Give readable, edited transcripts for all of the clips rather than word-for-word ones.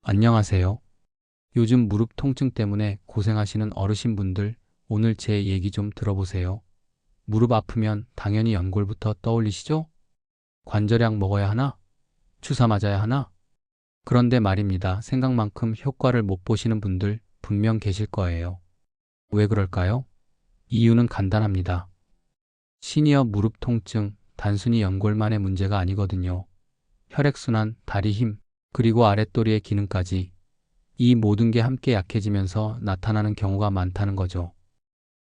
안녕하세요. 요즘 무릎 통증 때문에 고생하시는 어르신분들, 오늘 제 얘기 좀 들어보세요. 무릎 아프면 당연히 연골부터 떠올리시죠? 관절약 먹어야 하나? 주사 맞아야 하나? 그런데 말입니다. 생각만큼 효과를 못 보시는 분들 분명 계실 거예요. 왜 그럴까요? 이유는 간단합니다. 시니어 무릎 통증, 단순히 연골만의 문제가 아니거든요. 혈액순환, 다리 힘, 그리고 아랫도리의 기능까지 이 모든 게 함께 약해지면서 나타나는 경우가 많다는 거죠.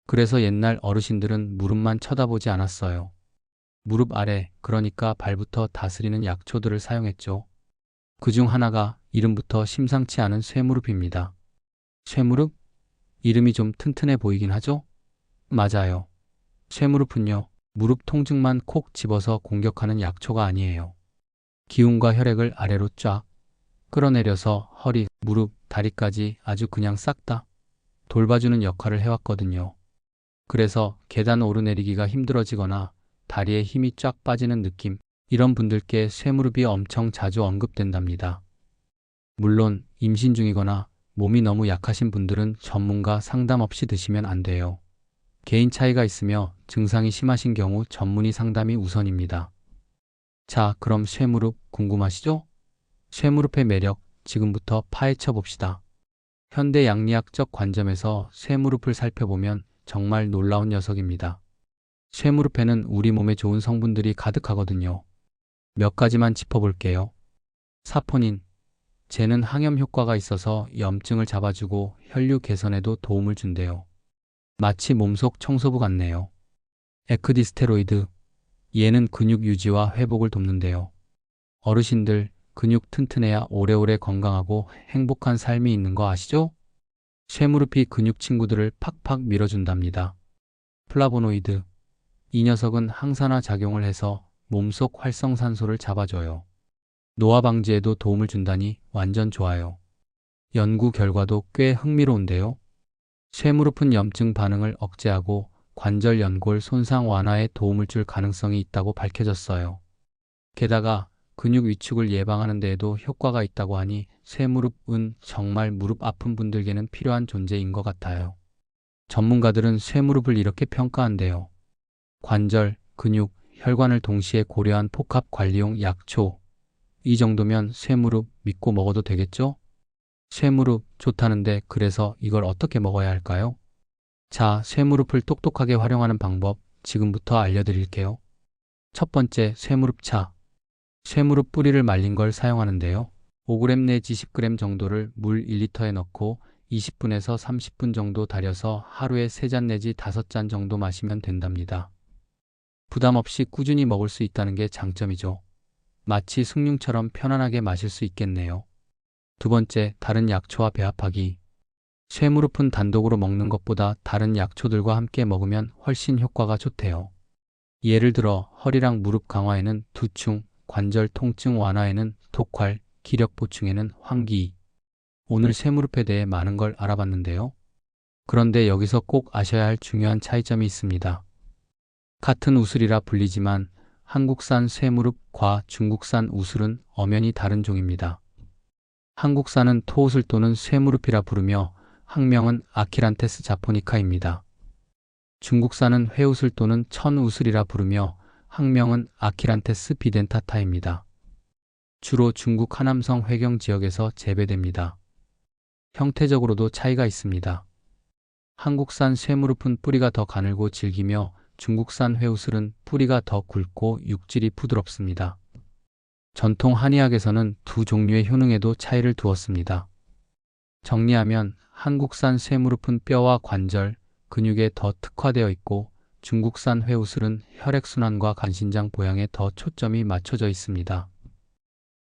그래서 옛날 어르신들은 무릎만 쳐다보지 않았어요. 무릎 아래, 그러니까 발부터 다스리는 약초들을 사용했죠. 그중 하나가 이름부터 심상치 않은 쇠무릎입니다. 쇠무릎? 이름이 좀 튼튼해 보이긴 하죠? 맞아요. 쇠무릎은요, 무릎 통증만 콕 집어서 공격하는 약초가 아니에요. 기운과 혈액을 아래로 쫙 끌어내려서 허리, 무릎, 다리까지 아주 그냥 싹 다 돌봐주는 역할을 해왔거든요. 그래서 계단 오르내리기가 힘들어지거나 다리에 힘이 쫙 빠지는 느낌, 이런 분들께 쇠무릎이 엄청 자주 언급된답니다. 물론 임신 중이거나 몸이 너무 약하신 분들은 전문가 상담 없이 드시면 안 돼요. 개인 차이가 있으며 증상이 심하신 경우 전문의 상담이 우선입니다. 자, 그럼 쇠무릎 궁금하시죠? 쇠무릎의 매력 지금부터 파헤쳐 봅시다. 현대 양리학적 관점에서 쇠무릎을 살펴보면 정말 놀라운 녀석입니다. 쇠무릎에는 우리 몸에 좋은 성분들이 가득하거든요. 몇 가지만 짚어볼게요. 사포닌. 쟤는 항염 효과가 있어서 염증을 잡아주고 혈류 개선에도 도움을 준대요. 마치 몸속 청소부 같네요. 에크디스테로이드. 얘는 근육 유지와 회복을 돕는데요. 어르신들, 근육 튼튼해야 오래오래 건강하고 행복한 삶이 있는 거 아시죠? 쇠무릎이 근육 친구들을 팍팍 밀어준답니다. 플라보노이드. 이 녀석은 항산화 작용을 해서 몸속 활성산소를 잡아줘요. 노화 방지에도 도움을 준다니 완전 좋아요. 연구 결과도 꽤 흥미로운데요. 쇠무릎은 염증 반응을 억제하고 관절 연골 손상 완화에 도움을 줄 가능성이 있다고 밝혀졌어요. 게다가 근육 위축을 예방하는 데에도 효과가 있다고 하니 쇠무릎은 정말 무릎 아픈 분들께는 필요한 존재인 것 같아요. 전문가들은 쇠무릎을 이렇게 평가한대요. 관절, 근육, 혈관을 동시에 고려한 복합 관리용 약초. 이 정도면 쇠무릎 믿고 먹어도 되겠죠? 쇠무릎 좋다는데 그래서 이걸 어떻게 먹어야 할까요? 자, 쇠무릎을 똑똑하게 활용하는 방법 지금부터 알려드릴게요. 첫 번째, 쇠무릎차. 쇠무릎 뿌리를 말린 걸 사용하는데요. 5g 내지 10g 정도를 물 1리터에 넣고 20분에서 30분 정도 달여서 하루에 3잔 내지 5잔 정도 마시면 된답니다. 부담 없이 꾸준히 먹을 수 있다는 게 장점이죠. 마치 숭늉처럼 편안하게 마실 수 있겠네요. 두 번째, 다른 약초와 배합하기. 쇠무릎은 단독으로 먹는 것보다 다른 약초들과 함께 먹으면 훨씬 효과가 좋대요. 예를 들어 허리랑 무릎 강화에는 두충, 관절 통증 완화에는 독활, 기력 보충에는 황기. 오늘 쇠무릎에 대해 많은 걸 알아봤는데요. 그런데 여기서 꼭 아셔야 할 중요한 차이점이 있습니다. 같은 우슬이라 불리지만 한국산 쇠무릎과 중국산 우슬은 엄연히 다른 종입니다. 한국산은 토우슬 또는 쇠무릎이라 부르며 학명은 아키란테스 자포니카입니다. 중국산은 회우슬 또는 천우슬이라 부르며 학명은 아키란테스 비덴타타입니다. 주로 중국 하남성 회경 지역에서 재배됩니다. 형태적으로도 차이가 있습니다. 한국산 쇠무릎은 뿌리가 더 가늘고 질기며 중국산 회우슬은 뿌리가 더 굵고 육질이 부드럽습니다. 전통 한의학에서는 두 종류의 효능에도 차이를 두었습니다. 정리하면 한국산 쇠무릎은 뼈와 관절, 근육에 더 특화되어 있고 중국산 회우슬은 혈액순환과 간신장 보양에 더 초점이 맞춰져 있습니다.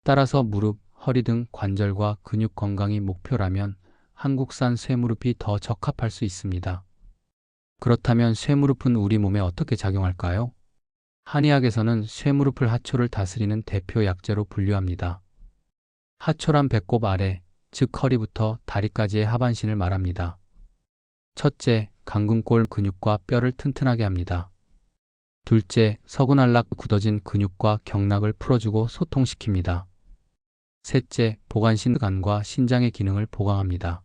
따라서 무릎, 허리 등 관절과 근육 건강이 목표라면 한국산 쇠무릎이 더 적합할 수 있습니다. 그렇다면 쇠무릎은 우리 몸에 어떻게 작용할까요? 한의학에서는 쇠무릎을 하초를 다스리는 대표 약재로 분류합니다. 하초란 배꼽 아래, 즉 허리부터 다리까지의 하반신을 말합니다. 첫째, 강근골 근육과 뼈를 튼튼하게 합니다. 둘째, 서근안락 굳어진 근육과 경락을 풀어주고 소통시킵니다. 셋째, 보강신간과 신장의 기능을 보강합니다.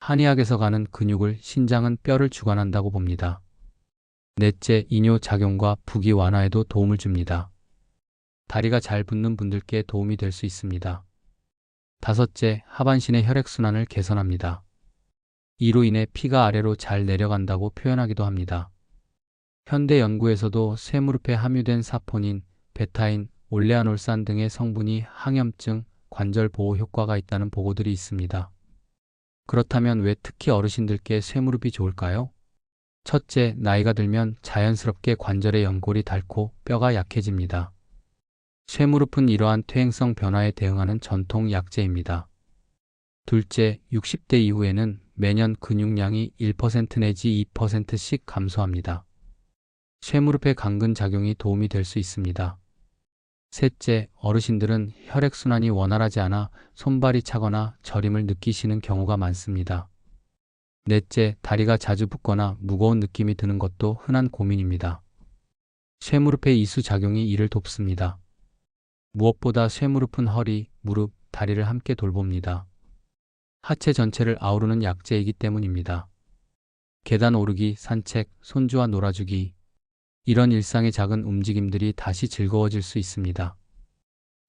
한의학에서 가는 근육을 신장은 뼈를 주관한다고 봅니다. 넷째, 이뇨 작용과 부기 완화에도 도움을 줍니다. 다리가 잘 붙는 분들께 도움이 될 수 있습니다. 다섯째, 하반신의 혈액순환을 개선합니다. 이로 인해 피가 아래로 잘 내려간다고 표현하기도 합니다. 현대 연구에서도 쇠무릎에 함유된 사포닌, 베타인, 올레아놀산 등의 성분이 항염증, 관절 보호 효과가 있다는 보고들이 있습니다. 그렇다면 왜 특히 어르신들께 쇠무릎이 좋을까요? 첫째, 나이가 들면 자연스럽게 관절의 연골이 닳고 뼈가 약해집니다. 쇠무릎은 이러한 퇴행성 변화에 대응하는 전통 약재입니다. 둘째, 60대 이후에는 매년 근육량이 1% 내지 2%씩 감소합니다. 쇠무릎의 강근 작용이 도움이 될 수 있습니다. 셋째, 어르신들은 혈액순환이 원활하지 않아 손발이 차거나 저림을 느끼시는 경우가 많습니다. 넷째, 다리가 자주 붓거나 무거운 느낌이 드는 것도 흔한 고민입니다. 쇠무릎의 이수 작용이 이를 돕습니다. 무엇보다 쇠무릎은 허리, 무릎, 다리를 함께 돌봅니다. 하체 전체를 아우르는 약재이기 때문입니다. 계단 오르기, 산책, 손주와 놀아주기, 이런 일상의 작은 움직임들이 다시 즐거워질 수 있습니다.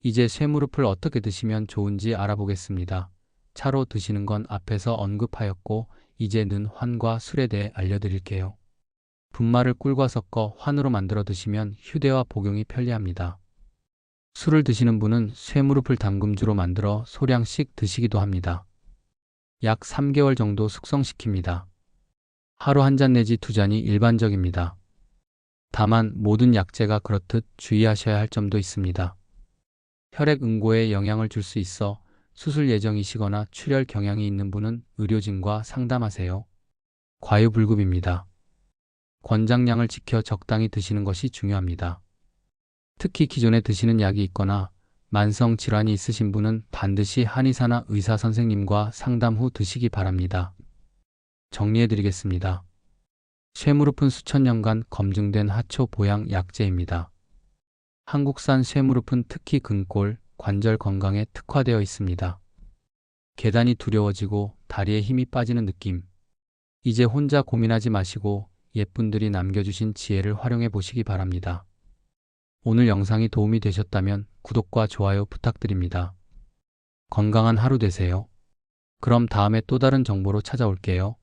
이제 쇠무릎을 어떻게 드시면 좋은지 알아보겠습니다. 차로 드시는 건 앞에서 언급하였고, 이제는 환과 술에 대해 알려드릴게요. 분말을 꿀과 섞어 환으로 만들어 드시면 휴대와 복용이 편리합니다. 술을 드시는 분은 쇠무릎을 담금주로 만들어 소량씩 드시기도 합니다. 약 3개월 정도 숙성시킵니다. 하루 한 잔 내지 2잔이 일반적입니다. 다만 모든 약재가 그렇듯 주의하셔야 할 점도 있습니다. 혈액 응고에 영향을 줄 수 있어 수술 예정이시거나 출혈 경향이 있는 분은 의료진과 상담하세요. 과유불급입니다. 권장량을 지켜 적당히 드시는 것이 중요합니다. 특히 기존에 드시는 약이 있거나 만성 질환이 있으신 분은 반드시 한의사나 의사 선생님과 상담 후 드시기 바랍니다. 정리해드리겠습니다. 쇠무릎은 수천 년간 검증된 하초 보양 약재입니다. 한국산 쇠무릎은 특히 근골, 관절 건강에 특화되어 있습니다. 계단이 두려워지고 다리에 힘이 빠지는 느낌. 이제 혼자 고민하지 마시고 옛분들이 남겨주신 지혜를 활용해 보시기 바랍니다. 오늘 영상이 도움이 되셨다면 구독과 좋아요 부탁드립니다. 건강한 하루 되세요. 그럼 다음에 또 다른 정보로 찾아올게요.